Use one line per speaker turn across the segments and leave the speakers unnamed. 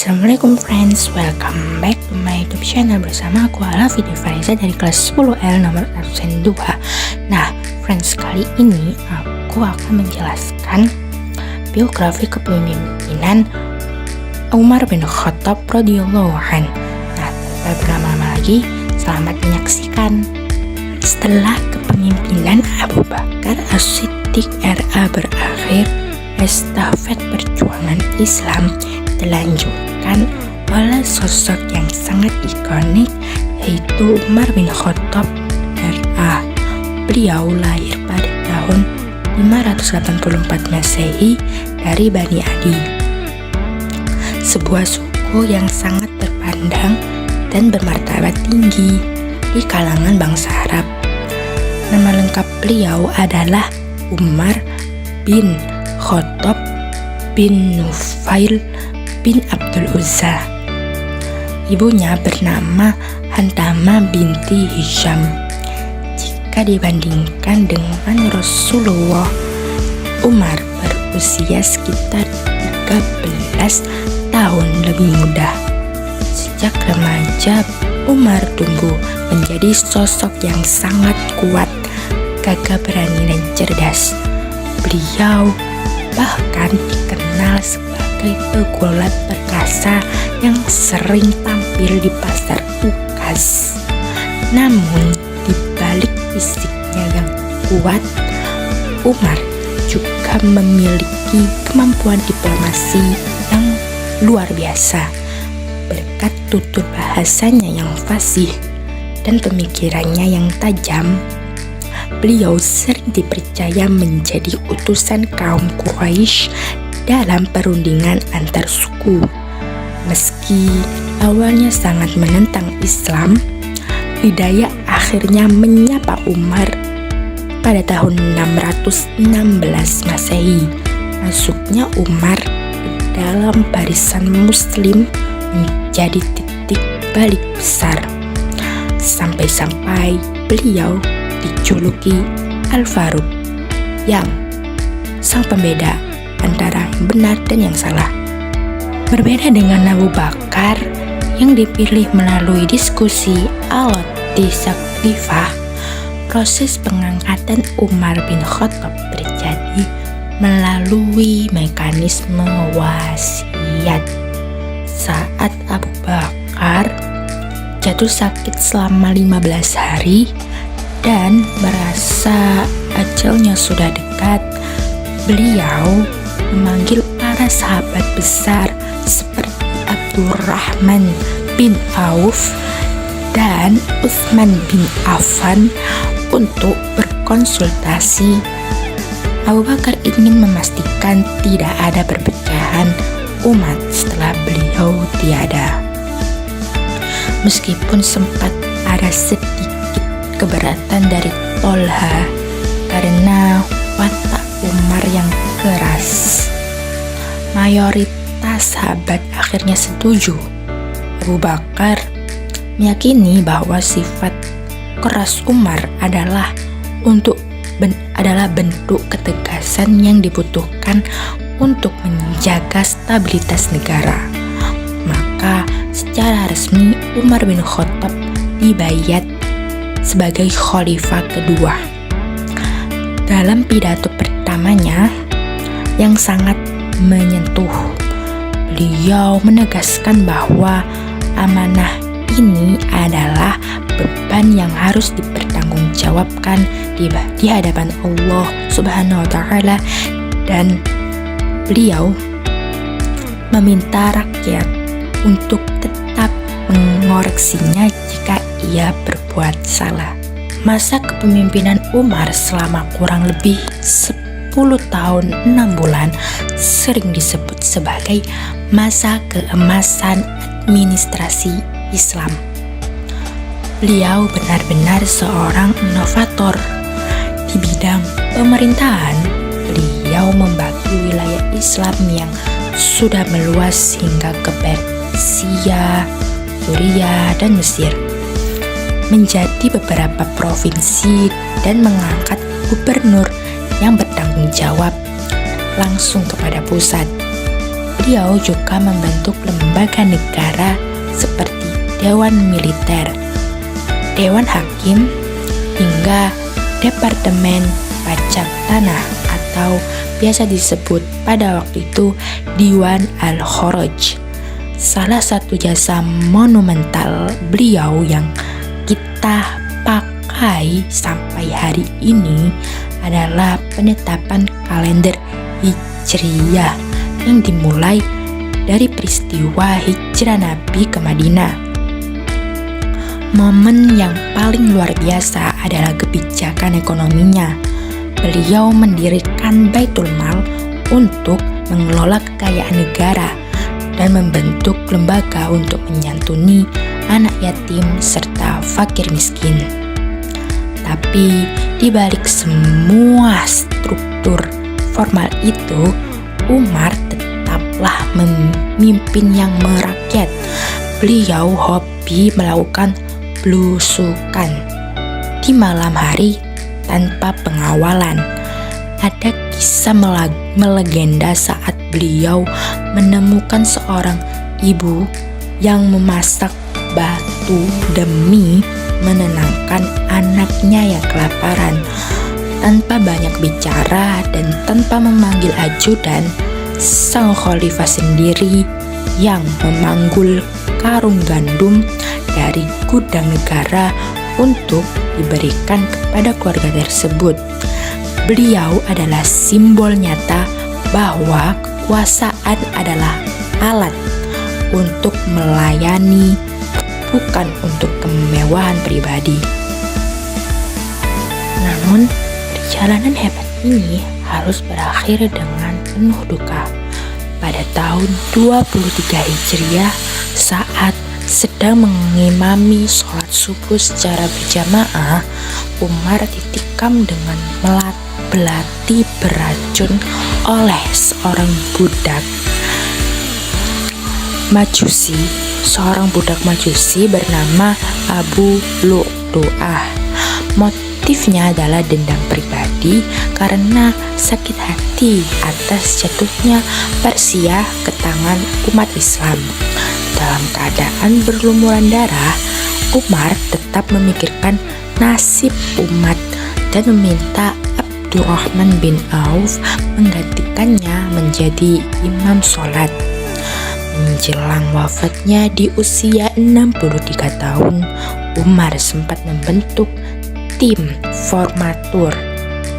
Assalamualaikum friends, welcome back to my YouTube channel bersama aku Alafi Fariza dari kelas 10L nomor absen 2. Nah friends, kali ini aku akan menjelaskan biografi kepemimpinan Umar bin Khattab radhiyallahu anhu. Nah tanpa berlama-lama lagi, selamat menyaksikan. Setelah kepemimpinan Abu Bakar As-Siddiq RA berakhir, estafet perjuangan Islam dilanjutkan oleh sosok yang sangat ikonik, yaitu Umar bin Khattab RA. Beliau lahir pada tahun 584 Masehi dari Bani Adi, sebuah suku yang sangat terpandang dan bermartabat tinggi di kalangan bangsa Arab. Nama lengkap beliau adalah Umar bin Khattab bin Nufail bin Abdul Uzza. Ibunya bernama Hantama binti Hisham. Jika dibandingkan dengan Rasulullah, Umar berusia sekitar 13 tahun lebih muda. Sejak remaja, Umar tumbuh menjadi sosok yang sangat kuat, gagah berani dan cerdas. Beliau bahkan dikenal sebagai pegulat perkasa yang sering tampil di pasar Ukas. Namun, di balik fisiknya yang kuat, Umar juga memiliki kemampuan diplomasi yang luar biasa. Berkat tutur bahasanya yang fasih dan pemikirannya yang tajam, beliau sering dipercaya menjadi utusan kaum Quraisy dalam perundingan antar suku. Meski awalnya sangat menentang Islam, Hidayah akhirnya menyapa Umar pada tahun 616 Masehi. Masuknya Umar ke dalam barisan Muslim menjadi titik balik besar, sampai-sampai beliau dijuluki Al-Faruq, yang sang pembeda antara yang benar dan yang salah. Berbeda dengan Abu Bakar yang dipilih melalui diskusi al-Tisaqifah, proses pengangkatan Umar bin Khattab terjadi melalui mekanisme wasiat. Saat Abu Bakar jatuh sakit selama 15 hari dan merasa ajalnya sudah dekat, beliau memanggil para sahabat besar seperti Abdurrahman bin Auf dan Utsman bin Affan untuk berkonsultasi. Abu Bakar ingin memastikan tidak ada perpecahan umat setelah beliau tiada. Meskipun sempat ada sedikit keberatan dari Tolha karena watak Umar yang keras, mayoritas sahabat akhirnya setuju. Abu Bakar meyakini bahwa sifat keras Umar adalah bentuk ketegasan yang dibutuhkan untuk menjaga stabilitas negara. Maka secara resmi Umar bin Khattab dibayat sebagai khalifah kedua. Dalam pidato pertamanya yang sangat menyentuh, beliau menegaskan bahwa amanah ini adalah beban yang harus dipertanggungjawabkan di hadapan Allah Subhanahu wa Ta'ala, dan beliau meminta rakyat untuk tetap mengoreksinya jika ia berbuat salah. Masa kepemimpinan Umar selama kurang lebih 10 tahun 6 bulan sering disebut sebagai masa keemasan administrasi Islam. Beliau benar-benar seorang inovator di bidang pemerintahan. Beliau membagi wilayah Islam yang sudah meluas hingga ke Persia, Suriah, dan Mesir menjadi beberapa provinsi dan mengangkat gubernur yang bertanggung jawab langsung kepada pusat. beliau juga membentuk lembaga negara seperti Dewan Militer, Dewan Hakim, hingga Departemen Pajak Tanah atau biasa disebut pada waktu itu Diwan Al-Kharaj. Salah satu jasa monumental beliau yang kita pakai sampai hari ini adalah penetapan kalender Hijriyah yang dimulai dari peristiwa hijrah Nabi ke Madinah. Momen yang paling luar biasa adalah kebijakan ekonominya. Beliau mendirikan Baitul Mal untuk mengelola kekayaan negara dan membentuk lembaga untuk menyantuni anak yatim serta fakir miskin. Tapi di balik semua struktur formal itu, Umar tetaplah memimpin yang merakyat. Beliau hobi melakukan belusukan di malam hari tanpa pengawalan. Ada kisah melegenda saat beliau menemukan seorang ibu yang memasak batu demi menenangkan anaknya yang kelaparan. Tanpa banyak bicara dan tanpa memanggil ajudan, sang khalifah sendiri yang memanggul karung gandum dari gudang negara untuk diberikan kepada keluarga tersebut. Beliau adalah simbol nyata bahwa kekuasaan adalah alat untuk melayani, bukan untuk kemewahan pribadi. Namun, perjalanan hebat ini harus berakhir dengan penuh duka. Pada tahun 23 Hijriah, saat sedang mengimami sholat subuh secara berjamaah, Umar ditikam dengan belati beracun oleh seorang budak Majusi. Seorang budak Majusi bernama Abu Lu'lu'ah. Motifnya adalah dendam pribadi karena sakit hati atas jatuhnya Persia ke tangan umat Islam. Dalam keadaan berlumuran darah, Umar tetap memikirkan nasib umat dan meminta Abdurrahman bin Auf menggantikannya menjadi imam sholat. Menjelang wafatnya di usia 63 tahun, Umar sempat membentuk tim formatur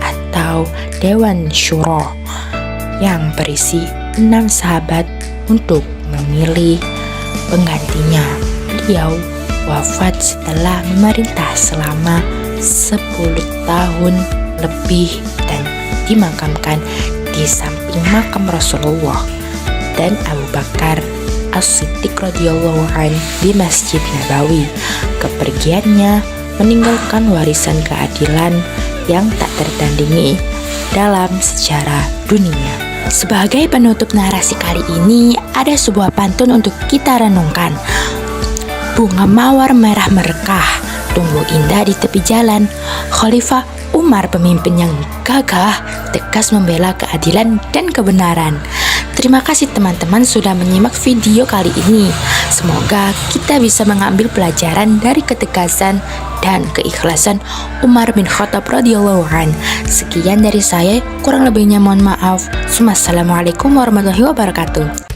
atau Dewan Syuro yang berisi 6 sahabat untuk memilih penggantinya. Beliau wafat setelah memerintah selama 10 tahun lebih dan dimakamkan di samping makam Rasulullah dan Abu Bakar As-Siddiq radhiyallahu anhu di Masjid Nabawi. Kepergiannya meninggalkan warisan keadilan yang tak tertandingi dalam sejarah dunia. Sebagai penutup narasi kali ini, ada sebuah pantun untuk kita renungkan. Bunga mawar merah merekah, tumbuh indah di tepi jalan. Khalifah Umar pemimpin yang gagah, tegas membela keadilan dan kebenaran. Terima kasih teman-teman sudah menyimak video kali ini. Semoga kita bisa mengambil pelajaran dari ketegasan dan keikhlasan Umar bin Khattab radhiyallahu anhu. Sekian dari saya, kurang lebihnya mohon maaf. Wassalamualaikum warahmatullahi wabarakatuh.